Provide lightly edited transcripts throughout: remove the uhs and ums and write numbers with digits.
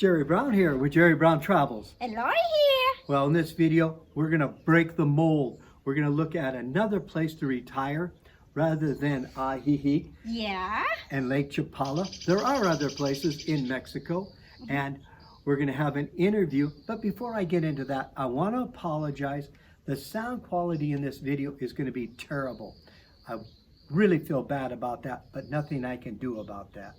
Jerry Brown here with Jerry Brown Travels. And Lori here. Well, in this video, we're going to break the mold. We're going to look at another place to retire rather than Ajijic and Lake Chapala. There are other places in Mexico, and we're going to have an interview. But before I get into that, I want to apologize. The sound quality in this video is going to be terrible. I really feel bad about that, but nothing I can do about that.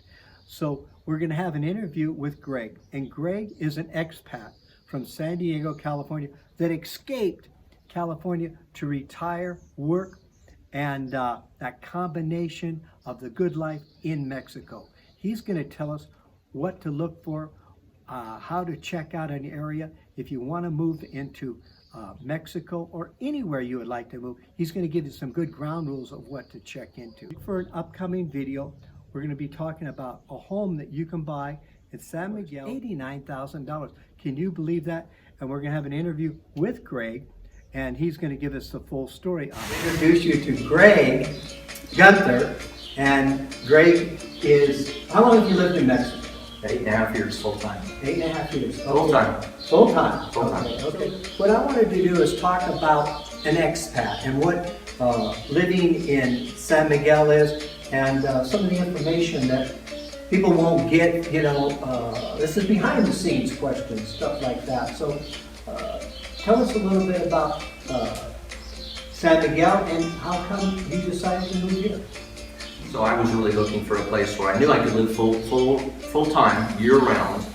So we're going to have an interview with Greg, and Greg is an expat from San Diego, California, that escaped California to retire, work, and that combination of the good life in Mexico. He's going to tell us what to look for, how to check out an area. If you want to move into Mexico or anywhere you would like to move, he's going to give you some good ground rules of what to check into. For an upcoming video, we're going to be talking about a home that you can buy in San Miguel, $89,000. Can you believe that? And we're going to have an interview with Greg, and he's going to give us the full story on it. Introduce you to Greg Gunter, and Greg is, how long have you lived in Mexico? 8.5 years full time. 8.5 years. Okay. Full time. Full time. Full time. Okay. What I wanted to do is talk about an expat and what living in San Miguel is, and some of the information that people won't get. You know, this is behind the scenes questions, stuff like that. So, tell us a little bit about San Miguel and how come you decided to move here. So I was really looking for a place where I knew I could live full time, year round,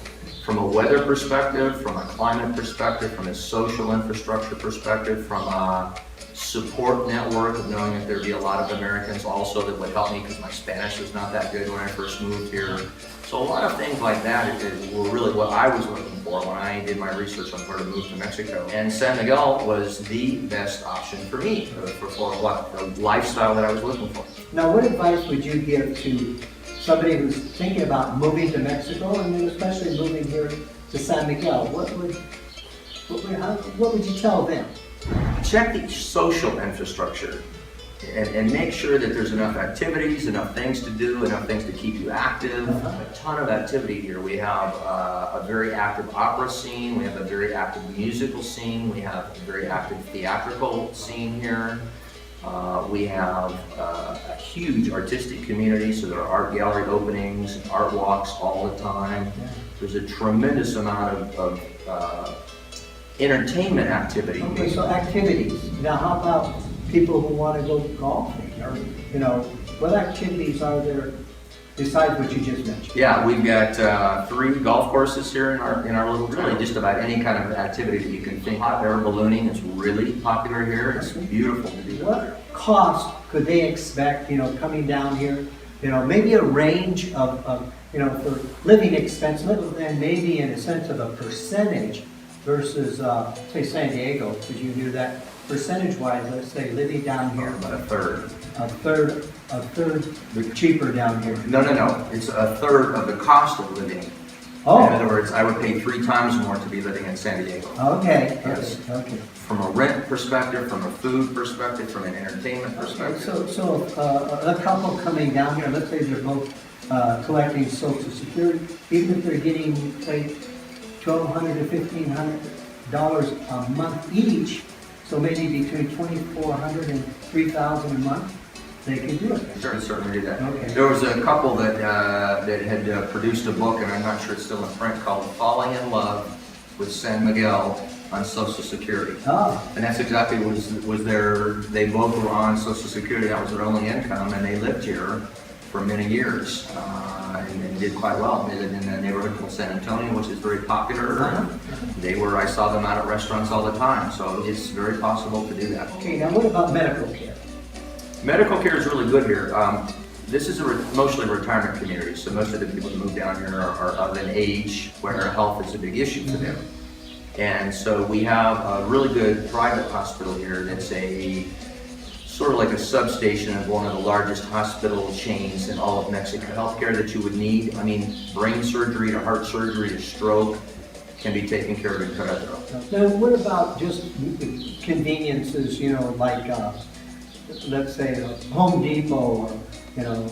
from a weather perspective, from a climate perspective, from a social infrastructure perspective, from a support network of knowing that there'd be a lot of Americans also that would help me because my Spanish was not that good when I first moved here. So a lot of things like that were really what I was looking for when I did my research on where to move to Mexico. And San Miguel was the best option for me for what the lifestyle that I was looking for. Now, what advice would you give to somebody who's thinking about moving to Mexico, and then especially moving here to San Miguel? What would you tell them? Check the social infrastructure and make sure that there's enough activities, enough things to do, enough things to keep you active. A ton of activity here. We have a very active opera scene, we have a very active musical scene, we have a very active theatrical scene here. We have a huge artistic community, so there are art gallery openings, art walks all the time. There's a tremendous amount of entertainment activity. Okay, so activities. Now, how about people who want to go golfing? Or, you know, what activities are there besides what you just mentioned? Yeah, we've got 3 golf courses here in our little, really just about any kind of activity that you can think. Hot air ballooning is really popular here. It's beautiful to do that. What cost could they expect, you know, coming down here? You know, maybe a range of you know, for living expense, and maybe in a sense of a percentage versus, say, San Diego, because you knew that percentage-wise, let's say, living down here. About a third. A third cheaper down here. No. It's a third of the cost of living. Oh. In other words, I would pay 3 times more to be living in San Diego. Okay. Yes. Okay. From a rent perspective, from a food perspective, from an entertainment perspective. So a couple coming down here, let's say they're both collecting Social Security, even if they're getting, say, $1,200 to $1,500 a month each, so maybe between $2,400 and $3,000 a month, they can do it. Sure, certainly do that. Okay. There was a couple that had produced a book, and I'm not sure it's still in print, called "Falling in Love with San Miguel on Social Security." Ah. And that's exactly what was their. They both were on Social Security. That was their only income, and they lived here for many years and did quite well. They lived in a neighborhood called San Antonio, which is very popular. I saw them out at restaurants all the time, so it's very possible to do that. Okay, now what about medical care? Medical care is really good here. This is mostly a retirement community, so most of the people that move down here are of an age where health is a big issue for them. And so we have a really good private hospital here that's sort of like a substation of one of the largest hospital chains in all of Mexico. Healthcare that you would need, I mean, brain surgery to heart surgery to stroke can be taken care of in Querétaro. Now, what about just conveniences, you know, like let's say Home Depot or, you know,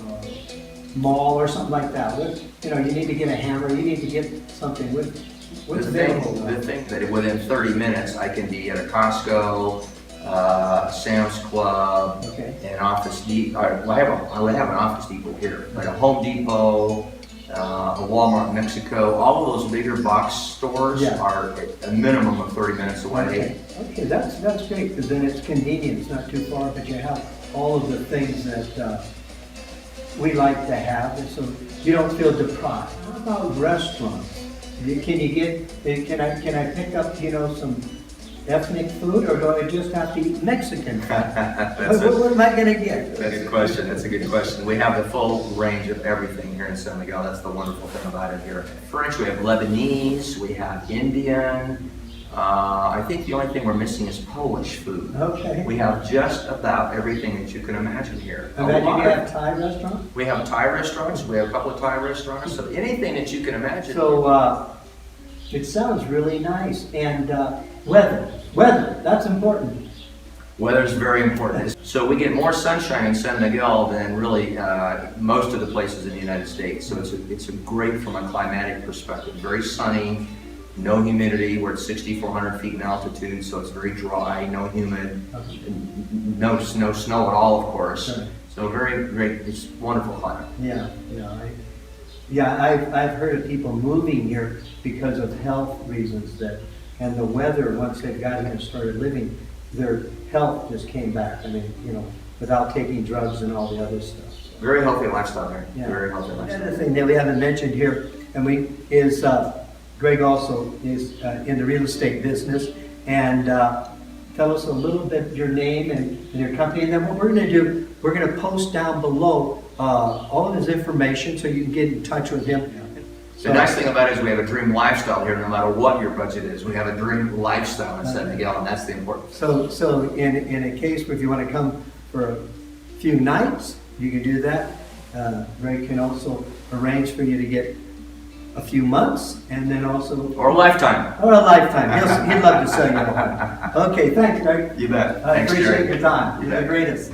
mall or something like that? What, you know, you need to get a hammer, you need to get something. What's available? The thing that within 30 minutes, I can be at a Costco, Sam's Club, an Office Depot. I have an Office Depot here, like a Home Depot, a Walmart Mexico. All of those bigger box stores are a minimum of 30 minutes away. Okay, that's great, because then it's convenient. It's not too far, but you have all of the things that we like to have, and so you don't feel deprived. How about restaurants? Can I pick up, you know, some ethnic food, or do I just have to eat Mexican food? What am I going to get? That's a good question. That's a good question. We have the full range of everything here in San Miguel. That's the wonderful thing about it here. French, we have Lebanese, we have Indian. I think the only thing we're missing is Polish food. Okay. We have just about everything that you can imagine here. And then you have Thai restaurants? We have Thai restaurants. We have a couple of Thai restaurants. So anything that you can imagine. So it sounds really nice. And weather, that's important. Weather's very important. So we get more sunshine in San Miguel than really most of the places in the United States. So it's great from a climatic perspective. Very sunny. No humidity. We're at 6,400 feet in altitude, so it's very dry, no humid, no snow at all, of course. Sure. So very great. It's wonderful climate. I've heard of people moving here because of health reasons, and the weather, once they've got here and started living, their health just came back. I mean, you know, without taking drugs and all the other stuff. So. Very healthy lifestyle here. Yeah. Very healthy lifestyle. Another thing that we haven't mentioned here, is Greg also is in the real estate business, and tell us a little bit your name and your company, and then what we're going to do, we're going to post down below all of his information so you can get in touch with him. The nice thing about it is we have a dream lifestyle here, no matter what your budget is. We have a dream lifestyle in San Miguel, and that's the important thing. So in a case where if you want to come for a few nights, you can do that. Greg can also arrange for you to get a few months, and then also... Or a lifetime. Or a lifetime. He'd love to sell you a home. Okay, thanks, Greg. You bet. I Thanks, appreciate Jerry. your time. You You're the bet. greatest.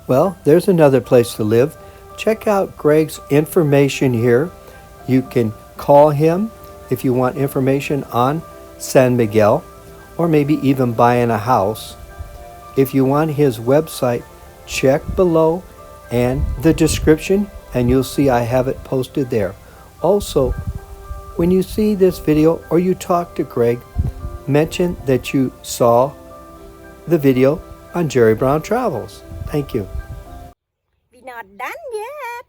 Well, there's another place to live. Check out Greg's information here. You can call him if you want information on San Miguel, or maybe even buying a house. If you want his website, check below and the description, and you'll see I have it posted there. Also, when you see this video or you talk to Greg, mention that you saw the video on Jerry Brown Travels. Thank you. We're not done yet.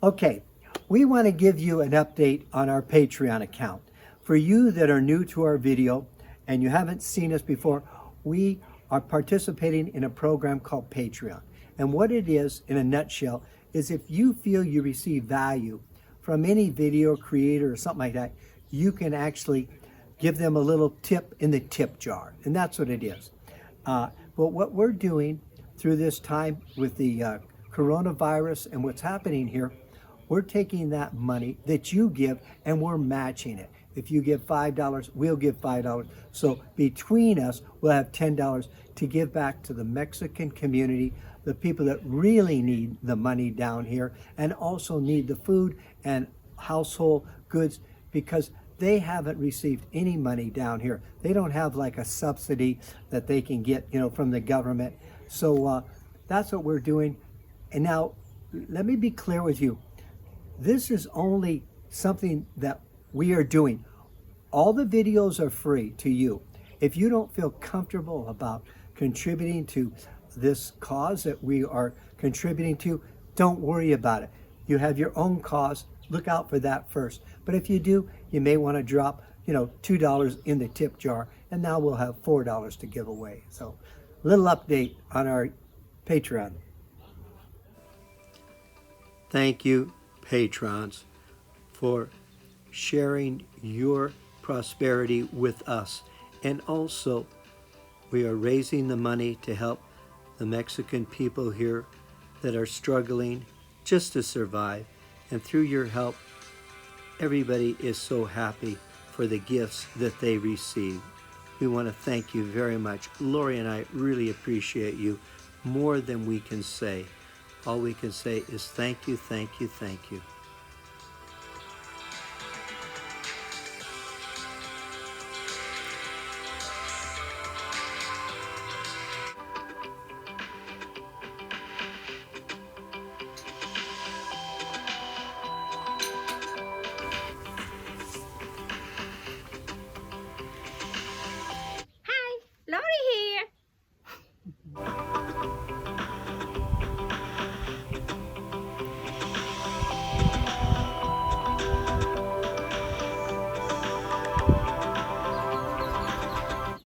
Okay, we want to give you an update on our Patreon account. For you that are new to our video and you haven't seen us before, we are participating in a program called Patreon. And what it is, in a nutshell, is if you feel you receive value from any video creator or something like that, you can actually give them a little tip in the tip jar. And that's what it is. But what we're doing through this time with the coronavirus and what's happening here, we're taking that money that you give and we're matching it. If you give $5, we'll give $5. So between us, we'll have $10 to give back to the Mexican community, the people that really need the money down here and also need the food and household goods, because they haven't received any money down here. They don't have like a subsidy that they can get, you know, from the government. So that's what we're doing. And now, let me be clear with you. This is only something that we are doing. All the videos are free to you. If you don't feel comfortable about contributing to this cause that we are contributing to, don't worry about it. You have your own cause. Look out for that first. But if you do, you may want to drop, you know, $2 in the tip jar, and now we'll have $4 to give away. So, little update on our Patreon. Thank you, patrons, for sharing your prosperity with us. And also, we are raising the money to help the Mexican people here that are struggling just to survive. And through your help, everybody is so happy for the gifts that they receive. We want to thank you very much. Lori and I really appreciate you. more than we can say. All we can say is thank you, thank you, thank you.